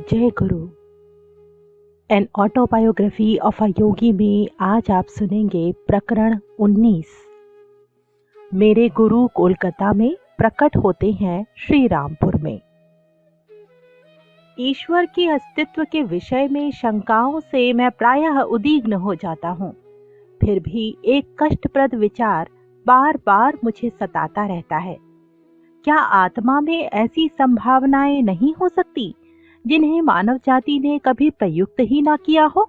जय गुरु। An autobiography of a योगी में आज आप सुनेंगे प्रकरण 19। मेरे गुरु कोलकाता में प्रकट होते हैं श्री रामपुर में। ईश्वर के अस्तित्व के विषय में शंकाओं से मैं प्रायः उद्विग्न हो जाता हूँ। फिर भी एक कष्टप्रद विचार बार बार मुझे सताता रहता है। क्या आत्मा में ऐसी संभावनाएं नहीं हो सकती जिन्हें मानव जाति ने कभी प्रयुक्त ही ना किया हो?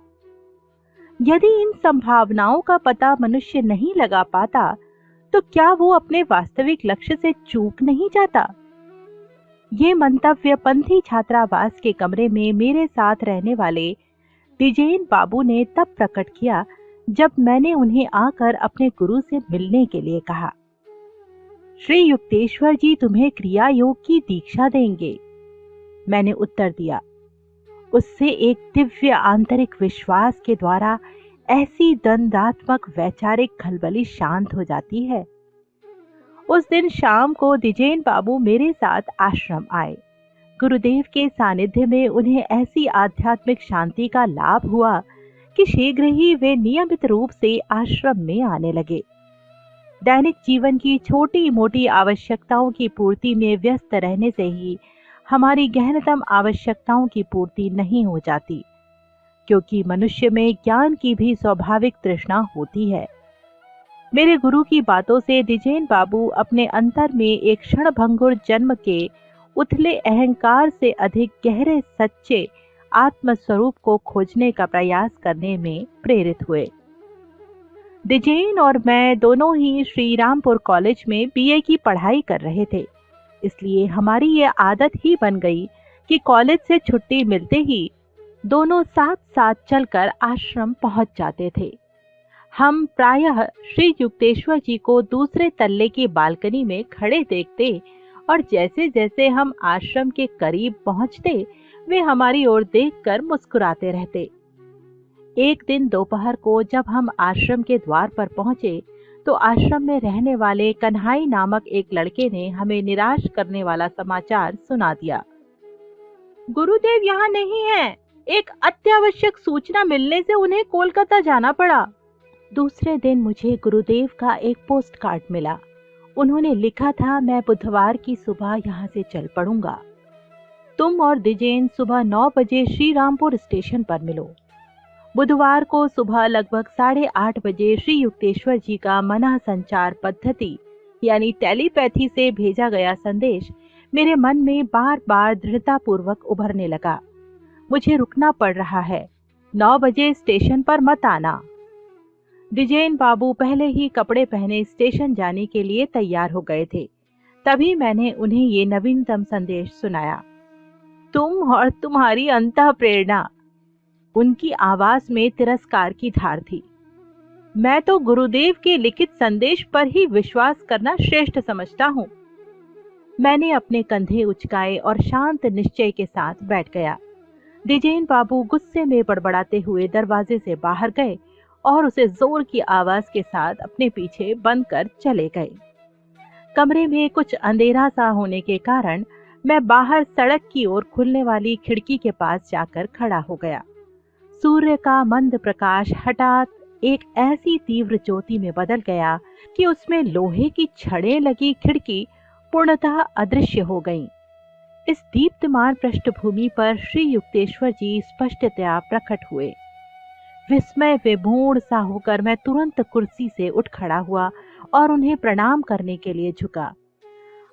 यदि इन संभावनाओं का पता मनुष्य नहीं लगा पाता तो क्या वो अपने वास्तविक लक्ष्य से चूक नहीं जाता? ये मंतव्य पंथी छात्रावास के कमरे में मेरे साथ रहने वाले द्विजेन बाबू ने तब प्रकट किया जब मैंने उन्हें आकर अपने गुरु से मिलने के लिए कहा। श्री युक्तेश्वर जी तुम्हें क्रिया योग की दीक्षा देंगे, मैंने उत्तर दिया। उससे एक दिव्य आंतरिक विश्वास के द्वारा ऐसी द्वंद्वात्मक वैचारिक खलबली शांत हो जाती है। उस दिन शाम को द्विजेन बाबू मेरे साथ आश्रम आए। गुरुदेव के सानिध्य में उन्हें ऐसी आध्यात्मिक शांति का लाभ हुआ कि शीघ्र ही वे नियमित रूप से आश्रम में आने लगे। दैनिक जीवन की छोटी मोटी आवश्यकताओं की पूर्ति में व्यस्त रहने से ही हमारी गहनतम आवश्यकताओं की पूर्ति नहीं हो जाती, क्योंकि मनुष्य में ज्ञान की भी स्वाभाविक तृष्णा होती है। मेरे गुरु की बातों से द्विजेन बाबू अपने अंतर में एक क्षणभंगुर जन्म के उथले अहंकार से अधिक गहरे सच्चे आत्मस्वरूप को खोजने का प्रयास करने में प्रेरित हुए। द्विजेन और मैं दोनों ही श्री रामपुर कॉलेज में बीए की पढ़ाई कर रहे थे, इसलिए हमारी ये आदत ही बन गई कि कॉलेज से छुट्टी मिलते ही दोनों साथ साथ चलकर आश्रम पहुंच जाते थे। हम प्रायः श्री युक्तेश्वर जी को दूसरे तल्ले की बालकनी में खड़े देखते और जैसे जैसे हम आश्रम के करीब पहुंचते वे हमारी ओर देखकर मुस्कुराते रहते। एक दिन दोपहर को जब हम आश्रम के द्वार पर पहुंचे तो आश्रम में रहने वाले कन्हाई नामक एक लड़के ने हमें निराश करने वाला समाचार सुना दिया। गुरुदेव यहाँ नहीं है, एक अत्यावश्यक सूचना मिलने से उन्हें कोलकाता जाना पड़ा। दूसरे दिन मुझे गुरुदेव का एक पोस्ट कार्ड मिला। उन्होंने लिखा था, मैं बुधवार की सुबह यहाँ से चल पड़ूंगा। तुम और द्विजेन सुबह 9 बजे श्री रामपुर स्टेशन पर मिलो। बुधवार को सुबह लगभग 8:30 बजे श्री युक्तेश्वर जी का मना संचार पद्धति यानी टेलीपैथी से भेजा गया संदेश मेरे मन में बार बार दृढ़ता पूर्वक उभरने लगा। मुझे रुकना पड़ रहा है, 9 बजे स्टेशन पर मत आना। द्विजेन बाबू पहले ही कपड़े पहने स्टेशन जाने के लिए तैयार हो गए थे। तभी मैंने उन्हें ये नवीनतम संदेश सुनाया। तुम और तुम्हारी अंतः प्रेरणा। उनकी आवाज में तिरस्कार की धार थी। मैं तो गुरुदेव के लिखित संदेश पर ही विश्वास करना श्रेष्ठ समझता हूँ। मैंने अपने कंधे उचकाए और शांत निश्चय के साथ बैठ गया। द्विजेन बाबू गुस्से में बड़बड़ाते हुए दरवाजे से बाहर गए और उसे जोर की आवाज के साथ अपने पीछे बंद कर चले गए। कमरे में कुछ अंधेरा सा होने के कारण मैं बाहर सड़क की ओर खुलने वाली खिड़की के पास जाकर खड़ा हो गया। सूर्य का मंद प्रकाश हठात एक ऐसी तीव्र ज्योति में बदल गया कि उसमें लोहे की छड़ें लगी खिड़की पूर्णतः अदृश्य हो गईं। इस दीप्तमान पृष्ठभूमि पर श्री युक्तेश्वर जी स्पष्टतया प्रकट हुए। विस्मय विमूढ़ सा होकर मैं तुरंत कुर्सी से उठ खड़ा हुआ और उन्हें प्रणाम करने के लिए झुका।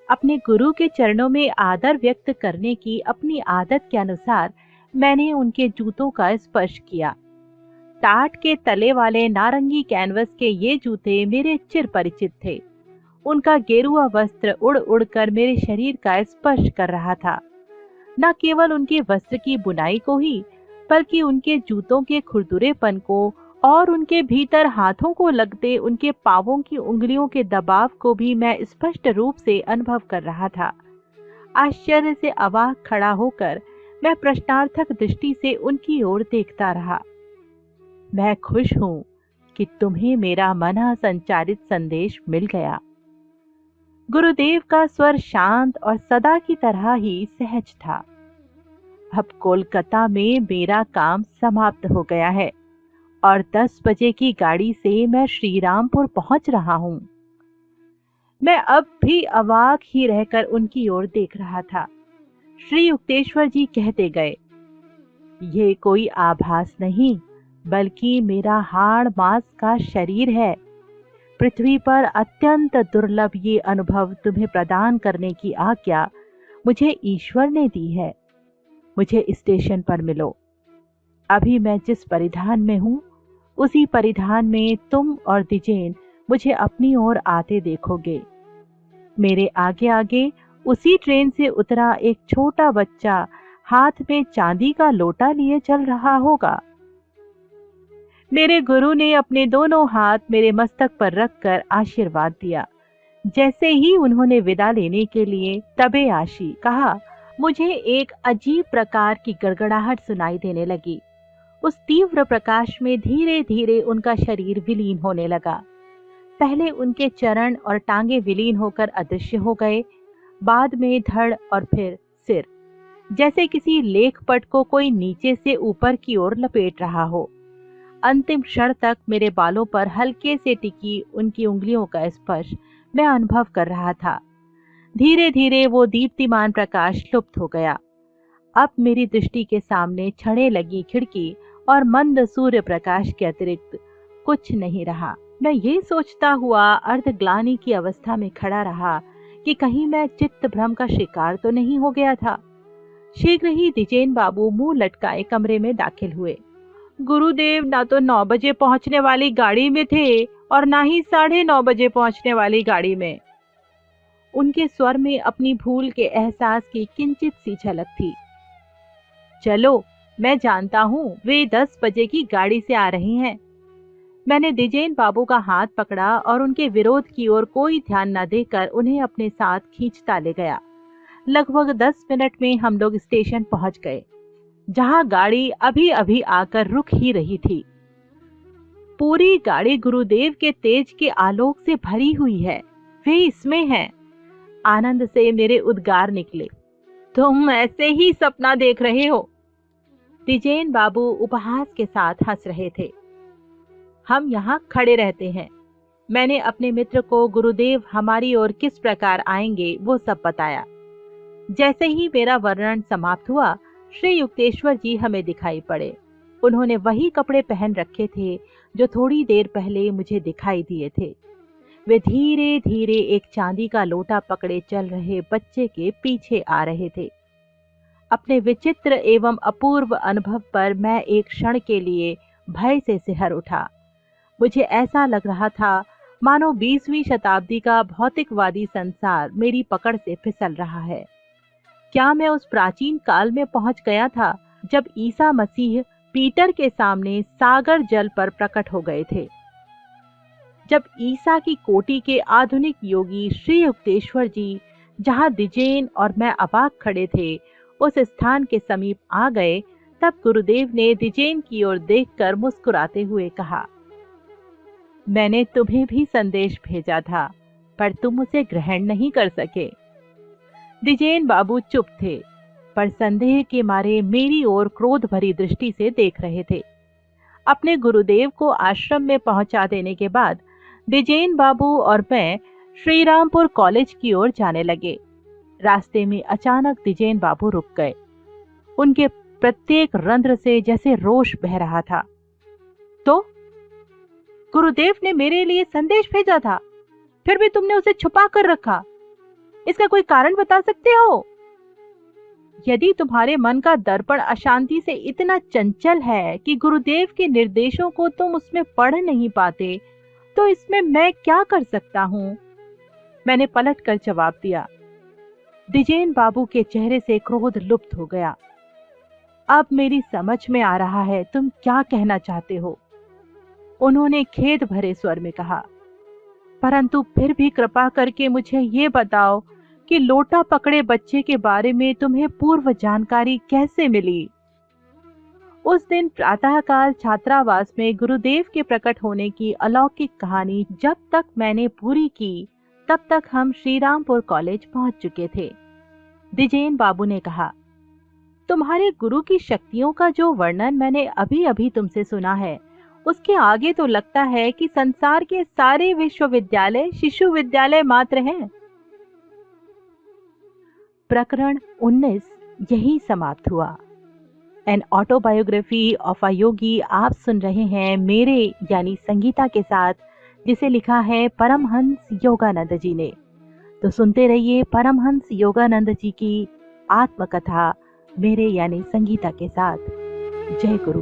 अपने गुरु के चरणों में आदर व्यक्त करने की अपनी आदत के अनुसार मैंने उनके जूतों का स्पर्श किया। टाट के तले वाले नारंगी कैनवस के ये जूते मेरे चिर परिचित थे। उनका गेरुआ वस्त्र उड़ उड़कर मेरे शरीर का स्पर्श कर रहा था। न केवल उनके वस्त्र की बुनाई को ही, बल्कि उनके जूतों के खुरदुरेपन को और उनके भीतर हाथों को लगते उनके पांवों की उंगलियों के दबाव को भी मैं स्पष्ट रूप से अनुभव कर रहा था। आश्चर्य से अवाक खड़ा होकर मैं प्रश्नार्थक दृष्टि से उनकी ओर देखता रहा। मैं खुश हूं कि तुम्हें मेरा मना संचारित संदेश मिल गया। गुरुदेव का स्वर शांत और सदा की तरह ही सहज था। अब कोलकाता में मेरा काम समाप्त हो गया है और 10 बजे की गाड़ी से मैं श्रीरामपुर पहुंच रहा हूं। मैं अब भी अवाक ही रहकर उनकी ओर देख रहा था। श्री युक्तेश्वर जी कहते गए, ये कोई आभास नहीं, बल्कि मेरा हाड़ मांस का शरीर है। पृथ्वी पर अत्यंत दुर्लभ ये अनुभव तुम्हें प्रदान करने की आज्ञा मुझे ईश्वर ने दी है। मुझे स्टेशन पर मिलो। अभी मैं जिस परिधान में हूँ, उसी परिधान में तुम और दिजेन मुझे अपनी ओर आते देखोगे। मेरे आगे आगे उसी ट्रेन से उतरा एक छोटा बच्चा हाथ में चांदी का लोटा लिए चल रहा होगा। मेरे गुरु ने अपने दोनों हाथ मेरे मस्तक पर रखकर आशीर्वाद दिया। जैसे ही उन्होंने विदा लेने के लिए तबे आशी कहा, मुझे एक अजीब प्रकार की गड़गड़ाहट सुनाई देने लगी। उस तीव्र प्रकाश में धीरे धीरे उनका शरीर विलीन होने लगा। पहले उनके चरण और टांगे विलीन होकर अदृश्य हो गए, बाद में धड़ और फिर सिर, जैसे किसी लेखपट को कोई नीचे से ऊपर की ओर लपेट रहा हो। अंतिम क्षण तक मेरे बालों पर हल्के से टिकी उनकी उंगलियों का स्पर्श मैं अनुभव कर रहा था। धीरे धीरे वो दीप्तिमान प्रकाश लुप्त हो गया। अब मेरी दृष्टि के सामने छड़े लगी खिड़की और मंद सूर्य प्रकाश के अतिरिक्त कुछ नहीं रहा। मैं ये सोचता हुआ अर्धग्लानि की अवस्था में खड़ा रहा कि कहीं मैं चित्त भ्रम का शिकार तो नहीं हो गया था। शीघ्र ही दिजेन बाबू मुंह लटकाए कमरे में दाखिल हुए। गुरुदेव ना तो 9 बजे पहुंचने वाली गाड़ी में थे और ना ही 9:30 बजे पहुंचने वाली गाड़ी में। उनके स्वर में अपनी भूल के एहसास की किंचित सी झलक थी। चलो, मैं जानता हूँ वे 10 बजे की गाड़ी से आ रहे हैं। मैंने दिजेन बाबू का हाथ पकड़ा और उनके विरोध की ओर कोई ध्यान न देकर उन्हें अपने साथ खींचता ले गया। लगभग 10 मिनट में हम लोग स्टेशन पहुंच गए, जहां गाड़ी अभी अभी आकर रुक ही रही थी। पूरी गाड़ी गुरुदेव के तेज के आलोक से भरी हुई है। वे इसमें हैं। आनंद से मेरे उद्गार निकले। तुम ऐसे ही सपना देख रहे हो। दिजेन बाबू उपहास के साथ हंस रहे थे। हम यहाँ खड़े रहते हैं। मैंने अपने मित्र को गुरुदेव हमारी ओर किस प्रकार आएंगे वो सब बताया। जैसे ही मेरा वर्णन समाप्त हुआ, श्री युक्तेश्वर जी हमें दिखाई पड़े। उन्होंने वही कपड़े पहन रखे थे जो थोड़ी देर पहले मुझे दिखाई दिए थे। वे धीरे धीरे एक चांदी का लोटा पकड़े चल रहे बच्चे के पीछे आ रहे थे। अपने विचित्र एवं अपूर्व अनुभव पर मैं एक क्षण के लिए भय से सिहर उठा। मुझे ऐसा लग रहा था मानो 20वीं शताब्दी का भौतिकवादी संसार मेरी पकड़ से फिसल रहा है। क्या मैं उस प्राचीन काल में पहुंच गया था जब ईसा मसीह पीटर के सामने सागर जल पर प्रकट हो गए थे? जब ईसा की कोटि के आधुनिक योगी श्री युक्तेश्वर जी, जहां दिजेन और मैं अबाक खड़े थे, उस स्थान के समीप आ गए, तब गुरुदेव ने दिजेन की ओर देखकर मुस्कुराते हुए कहा, मैंने तुम्हें भी संदेश भेजा था, पर तुम उसे ग्रहण नहीं कर सके। दिजेन बाबू चुप थे, पर संदेह के मारे मेरी ओर क्रोध भरी दृष्टि से देख रहे थे। अपने गुरुदेव को आश्रम में पहुंचा देने के बाद दिजेन बाबू और मैं श्रीरामपुर कॉलेज की ओर जाने लगे। रास्ते में अचानक दिजेन बाबू रुक गए। उनके प्रत्येक रंध्र से जैसे रोष बह रहा था। तो गुरुदेव ने मेरे लिए संदेश भेजा था, फिर भी तुमने उसे छुपा कर रखा। इसका कोई कारण बता सकते हो? यदि तुम्हारे मन का दर्पण अशांति से इतना चंचल है कि गुरुदेव के निर्देशों को तुम उसमें पढ़ नहीं पाते, तो इसमें मैं क्या कर सकता हूँ? मैंने पलट कर जवाब दिया। दिजेन बाबू के चेहरे से क्रोध लुप्त हो गया। अब मेरी समझ में आ रहा है तुम क्या कहना चाहते हो, उन्होंने खेद भरे स्वर में कहा। परंतु फिर भी कृपा करके मुझे ये बताओ कि लोटा पकड़े बच्चे के बारे में तुम्हें पूर्व जानकारी कैसे मिली? उस दिन प्रातःकाल छात्रावास में गुरुदेव के प्रकट होने की अलौकिक कहानी जब तक मैंने पूरी की, तब तक हम श्रीरामपुर कॉलेज पहुंच चुके थे। दिजेन बाबू ने कहा, तुम्हारे गुरु की शक्तियों का जो वर्णन मैंने अभी अभी तुमसे सुना है, उसके आगे तो लगता है कि संसार के सारे विश्वविद्यालय शिशु विद्यालय मात्र हैं। प्रकरण 19 यही समाप्त हुआ। एन ऑटोबायोग्राफी ऑफ अ योगी आप सुन रहे हैं मेरे यानी संगीता के साथ, जिसे लिखा है परमहंस योगानंद जी ने। तो सुनते रहिए परमहंस योगानंद जी की आत्मकथा मेरे यानी संगीता के साथ। जय गुरु।